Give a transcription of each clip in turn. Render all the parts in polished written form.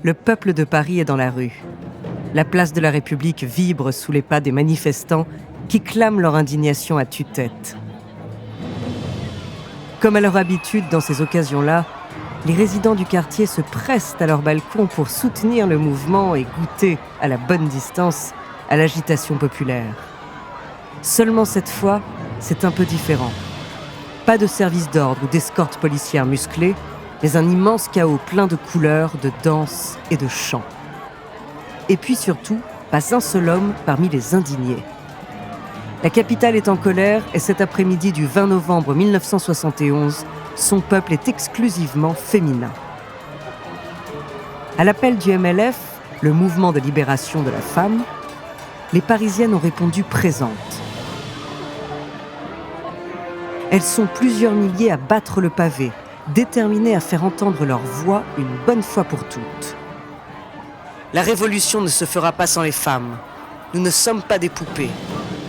le peuple de Paris est dans la rue. La place de la République vibre sous les pas des manifestants qui clament leur indignation à tue-tête. Comme à leur habitude dans ces occasions-là, les résidents du quartier se pressent à leur balcon pour soutenir le mouvement et goûter, à la bonne distance, à l'agitation populaire. Seulement cette fois, c'est un peu différent. Pas de service d'ordre ou d'escorte policière musclée, mais un immense chaos plein de couleurs, de danse et de chants. Et puis surtout, pas un seul homme parmi les indignés. La capitale est en colère et cet après-midi du 20 novembre 1971, son peuple est exclusivement féminin. À l'appel du MLF, le mouvement de libération de la femme, les Parisiennes ont répondu présentes. Elles sont plusieurs milliers à battre le pavé, déterminées à faire entendre leur voix une bonne fois pour toutes. La révolution ne se fera pas sans les femmes. Nous ne sommes pas des poupées.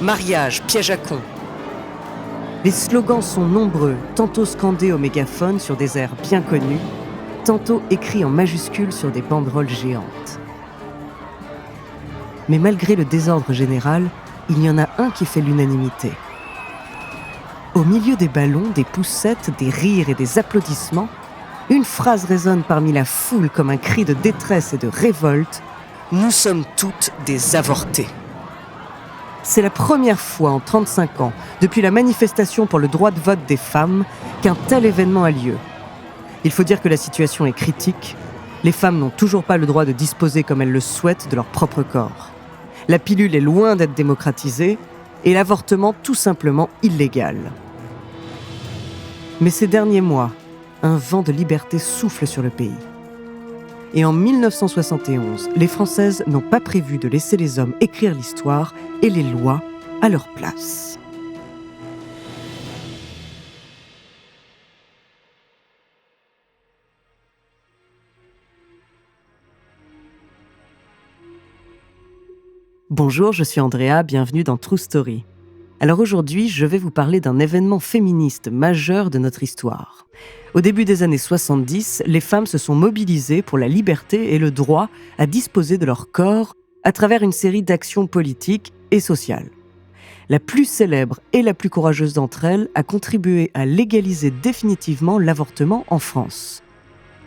Mariage, piège à con. Les slogans sont nombreux, tantôt scandés au mégaphone sur des airs bien connus, tantôt écrits en majuscules sur des banderoles géantes. Mais malgré le désordre général, il y en a un qui fait l'unanimité. Au milieu des ballons, des poussettes, des rires et des applaudissements, une phrase résonne parmi la foule comme un cri de détresse et de révolte. « Nous sommes toutes des avortées ». C'est la première fois en 35 ans, depuis la manifestation pour le droit de vote des femmes, qu'un tel événement a lieu. Il faut dire que la situation est critique. Les femmes n'ont toujours pas le droit de disposer comme elles le souhaitent de leur propre corps. La pilule est loin d'être démocratisée et l'avortement tout simplement illégal. Mais ces derniers mois, un vent de liberté souffle sur le pays. Et en 1971, les Françaises n'ont pas prévu de laisser les hommes écrire l'histoire et les lois à leur place. Bonjour, je suis Andrea, bienvenue dans True Story. Alors aujourd'hui, je vais vous parler d'un événement féministe majeur de notre histoire. Au début des années 70, les femmes se sont mobilisées pour la liberté et le droit à disposer de leur corps à travers une série d'actions politiques et sociales. La plus célèbre et la plus courageuse d'entre elles a contribué à légaliser définitivement l'avortement en France.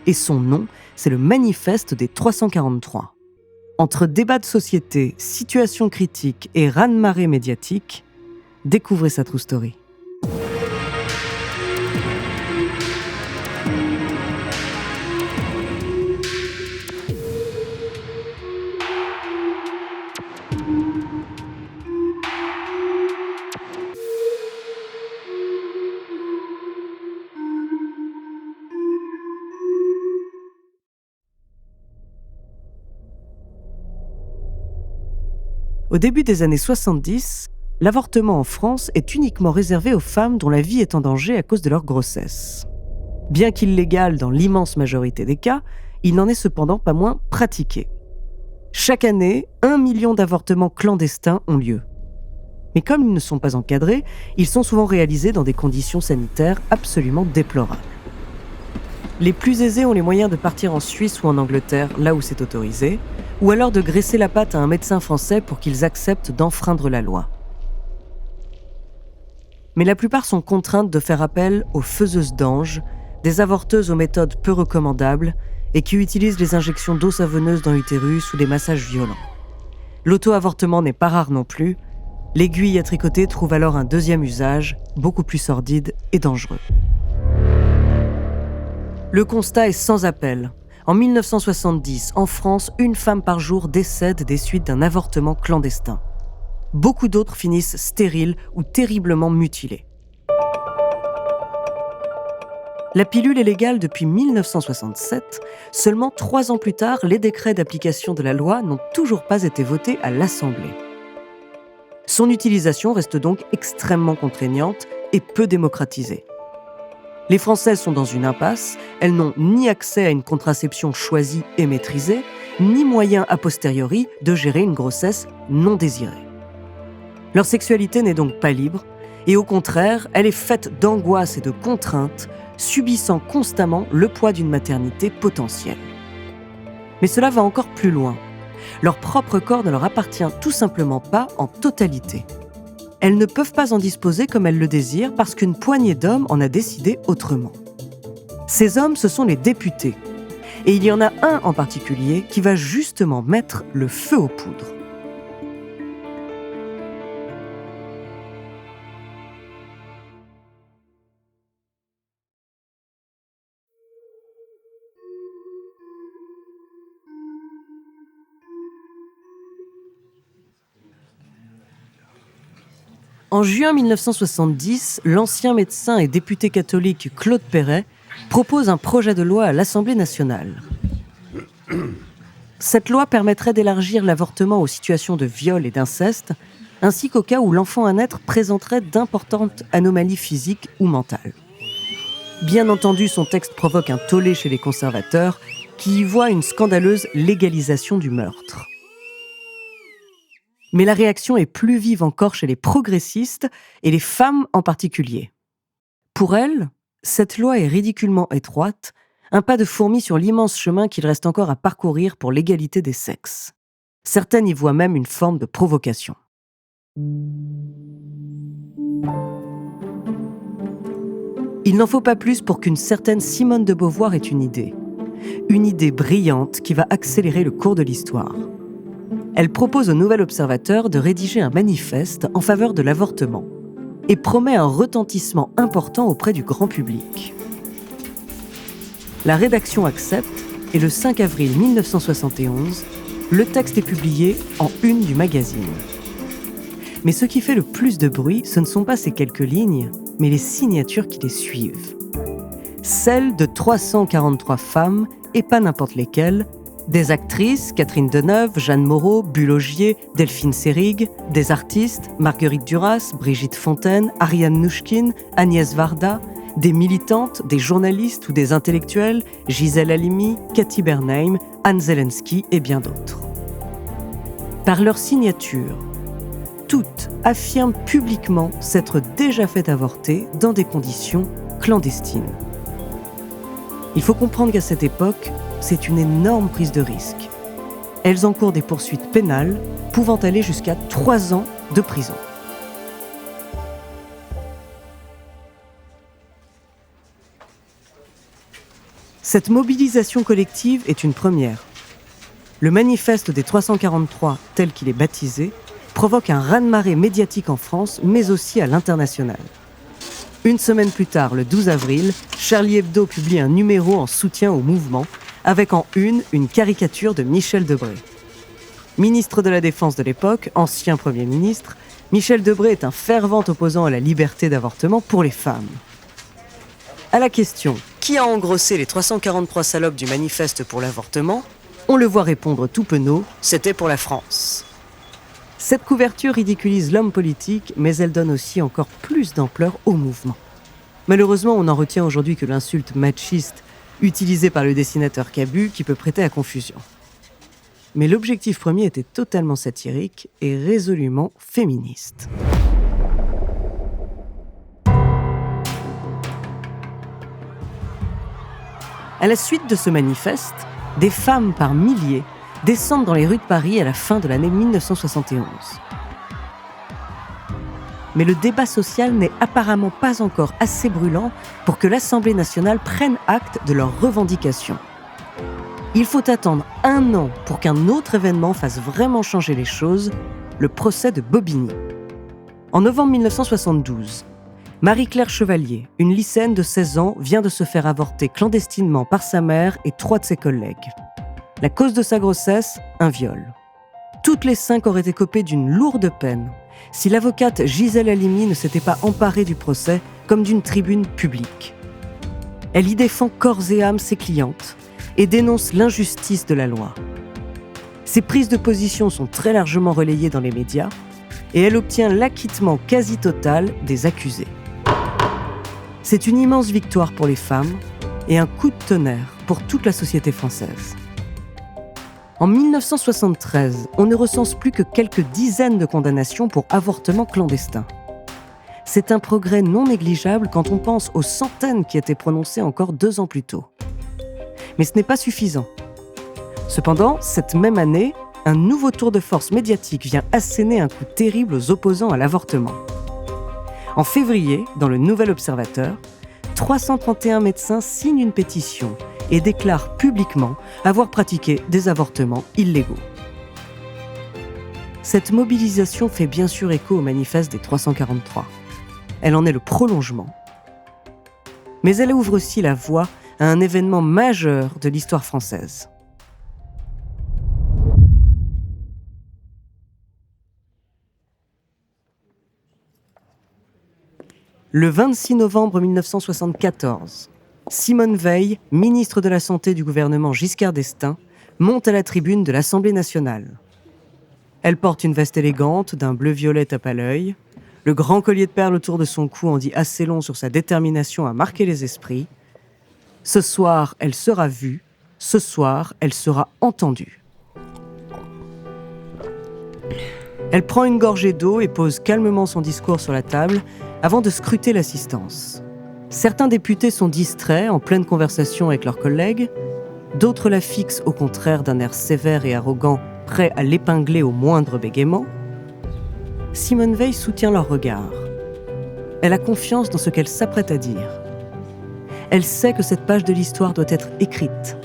Et son nom, c'est le Manifeste des 343. Entre débats de société, situations critiques et raz-de-marée médiatique, découvrez sa True Story. Au début des années 70, l'avortement en France est uniquement réservé aux femmes dont la vie est en danger à cause de leur grossesse. Bien qu'illégal dans l'immense majorité des cas, il n'en est cependant pas moins pratiqué. Chaque année, 1 million d'avortements clandestins ont lieu. Mais comme ils ne sont pas encadrés, ils sont souvent réalisés dans des conditions sanitaires absolument déplorables. Les plus aisés ont les moyens de partir en Suisse ou en Angleterre, là où c'est autorisé, ou alors de graisser la patte à un médecin français pour qu'ils acceptent d'enfreindre la loi. Mais la plupart sont contraintes de faire appel aux faiseuses d'anges, des avorteuses aux méthodes peu recommandables et qui utilisent les injections d'eau savonneuse dans l'utérus ou des massages violents. L'auto-avortement n'est pas rare non plus. L'aiguille à tricoter trouve alors un deuxième usage, beaucoup plus sordide et dangereux. Le constat est sans appel. En 1970, en France, une femme par jour décède des suites d'un avortement clandestin. Beaucoup d'autres finissent stériles ou terriblement mutilées. La pilule est légale depuis 1967. Seulement 3 ans plus tard, les décrets d'application de la loi n'ont toujours pas été votés à l'Assemblée. Son utilisation reste donc extrêmement contraignante et peu démocratisée. Les Françaises sont dans une impasse, elles n'ont ni accès à une contraception choisie et maîtrisée, ni moyen a posteriori de gérer une grossesse non désirée. Leur sexualité n'est donc pas libre, et au contraire, elle est faite d'angoisse et de contraintes, subissant constamment le poids d'une maternité potentielle. Mais cela va encore plus loin. Leur propre corps ne leur appartient tout simplement pas en totalité. Elles ne peuvent pas en disposer comme elles le désirent parce qu'une poignée d'hommes en a décidé autrement. Ces hommes, ce sont les députés. Et il y en a un en particulier qui va justement mettre le feu aux poudres. En juin 1970, l'ancien médecin et député catholique Claude Perret propose un projet de loi à l'Assemblée nationale. Cette loi permettrait d'élargir l'avortement aux situations de viol et d'inceste, ainsi qu'au cas où l'enfant à naître présenterait d'importantes anomalies physiques ou mentales. Bien entendu, son texte provoque un tollé chez les conservateurs, qui y voient une scandaleuse légalisation du meurtre. Mais la réaction est plus vive encore chez les progressistes et les femmes en particulier. Pour elles, cette loi est ridiculement étroite, un pas de fourmi sur l'immense chemin qu'il reste encore à parcourir pour l'égalité des sexes. Certaines y voient même une forme de provocation. Il n'en faut pas plus pour qu'une certaine Simone de Beauvoir ait une idée brillante qui va accélérer le cours de l'histoire. Elle propose au Nouvel Observateur de rédiger un manifeste en faveur de l'avortement et promet un retentissement important auprès du grand public. La rédaction accepte et le 5 avril 1971, le texte est publié en une du magazine. Mais ce qui fait le plus de bruit, ce ne sont pas ces quelques lignes, mais les signatures qui les suivent. Celles de 343 femmes, et pas n'importe lesquelles, des actrices, Catherine Deneuve, Jeanne Moreau, Bulogier, Delphine Seyrig, des artistes, Marguerite Duras, Brigitte Fontaine, Ariane Nouchkine, Agnès Varda, des militantes, des journalistes ou des intellectuels, Gisèle Halimi, Cathy Bernheim, Anne Zelensky et bien d'autres. Par leur signature, toutes affirment publiquement s'être déjà fait avorter dans des conditions clandestines. Il faut comprendre qu'à cette époque, c'est une énorme prise de risque. Elles encourent des poursuites pénales pouvant aller jusqu'à 3 ans de prison. Cette mobilisation collective est une première. Le manifeste des 343, tel qu'il est baptisé, provoque un raz-de-marée médiatique en France, mais aussi à l'international. Une semaine plus tard, le 12 avril, Charlie Hebdo publie un numéro en soutien au mouvement, avec en une caricature de Michel Debré. Ministre de la Défense de l'époque, ancien Premier ministre, Michel Debré est un fervent opposant à la liberté d'avortement pour les femmes. À la question « Qui a engrossé les 343 salopes du manifeste pour l'avortement ?», on le voit répondre tout penaud « C'était pour la France ». Cette couverture ridiculise l'homme politique, mais elle donne aussi encore plus d'ampleur au mouvement. Malheureusement, on n'en retient aujourd'hui que l'insulte machiste utilisée par le dessinateur Cabu qui peut prêter à confusion. Mais l'objectif premier était totalement satirique et résolument féministe. À la suite de ce manifeste, des femmes par milliers descendent dans les rues de Paris à la fin de l'année 1971. Mais le débat social n'est apparemment pas encore assez brûlant pour que l'Assemblée nationale prenne acte de leurs revendications. Il faut attendre 1 an pour qu'un autre événement fasse vraiment changer les choses, le procès de Bobigny. En novembre 1972, Marie-Claire Chevalier, une lycéenne de 16 ans, vient de se faire avorter clandestinement par sa mère et 3 de ses collègues. La cause de sa grossesse, un viol. Toutes les 5 auraient écopé d'une lourde peine si l'avocate Gisèle Halimi ne s'était pas emparée du procès comme d'une tribune publique. Elle y défend corps et âme ses clientes et dénonce l'injustice de la loi. Ses prises de position sont très largement relayées dans les médias et elle obtient l'acquittement quasi total des accusés. C'est une immense victoire pour les femmes et un coup de tonnerre pour toute la société française. En 1973, on ne recense plus que quelques dizaines de condamnations pour avortement clandestin. C'est un progrès non négligeable quand on pense aux centaines qui étaient prononcées encore 2 ans plus tôt. Mais ce n'est pas suffisant. Cependant, cette même année, un nouveau tour de force médiatique vient asséner un coup terrible aux opposants à l'avortement. En février, dans le Nouvel Observateur, 331 médecins signent une pétition et déclarent publiquement avoir pratiqué des avortements illégaux. Cette mobilisation fait bien sûr écho au manifeste des 343. Elle en est le prolongement. Mais elle ouvre aussi la voie à un événement majeur de l'histoire française. Le 26 novembre 1974, Simone Veil, ministre de la Santé du gouvernement Giscard d'Estaing, monte à la tribune de l'Assemblée nationale. Elle porte une veste élégante d'un bleu-violet tape à l'œil. Le grand collier de perles autour de son cou en dit assez long sur sa détermination à marquer les esprits. Ce soir, elle sera vue. Ce soir, elle sera entendue. Elle prend une gorgée d'eau et pose calmement son discours sur la table avant de scruter l'assistance. Certains députés sont distraits, en pleine conversation avec leurs collègues. D'autres la fixent au contraire d'un air sévère et arrogant, prêt à l'épingler au moindre bégaiement. Simone Veil soutient leur regard. Elle a confiance dans ce qu'elle s'apprête à dire. Elle sait que cette page de l'histoire doit être écrite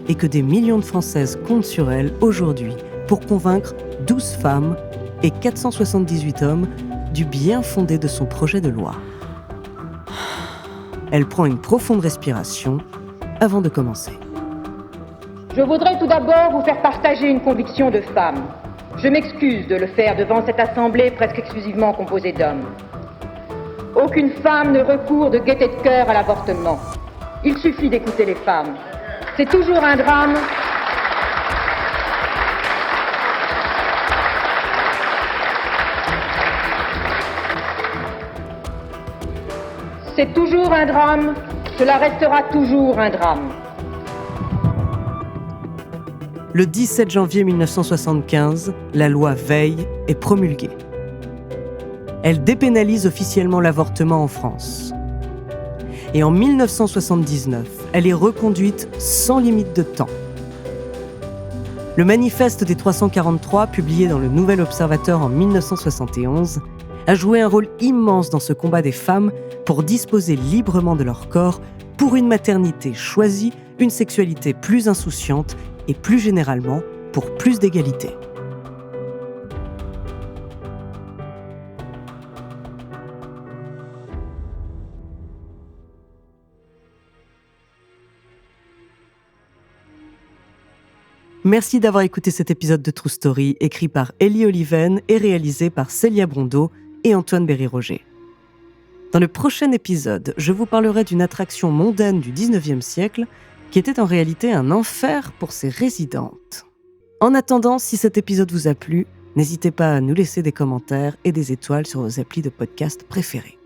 et que des millions de Françaises comptent sur elle aujourd'hui pour convaincre 12 femmes et 478 hommes du bien fondé de son projet de loi. Elle prend une profonde respiration avant de commencer. Je voudrais tout d'abord vous faire partager une conviction de femme. Je m'excuse de le faire devant cette assemblée presque exclusivement composée d'hommes. Aucune femme ne recourt de gaieté de cœur à l'avortement. Il suffit d'écouter les femmes. C'est toujours un drame. C'est toujours un drame, cela restera toujours un drame. Le 17 janvier 1975, la loi Veil est promulguée. Elle dépénalise officiellement l'avortement en France. Et en 1979, elle est reconduite sans limite de temps. Le manifeste des 343, publié dans le Nouvel Observateur en 1971, a joué un rôle immense dans ce combat des femmes pour disposer librement de leur corps pour une maternité choisie, une sexualité plus insouciante et plus généralement pour plus d'égalité. Merci d'avoir écouté cet épisode de True Story, écrit par Ellie Oliven et réalisé par Célia Brondeau et Antoine Berry-Roger. Dans le prochain épisode, je vous parlerai d'une attraction mondaine du 19e siècle qui était en réalité un enfer pour ses résidentes. En attendant, si cet épisode vous a plu, n'hésitez pas à nous laisser des commentaires et des étoiles sur vos applis de podcast préférés.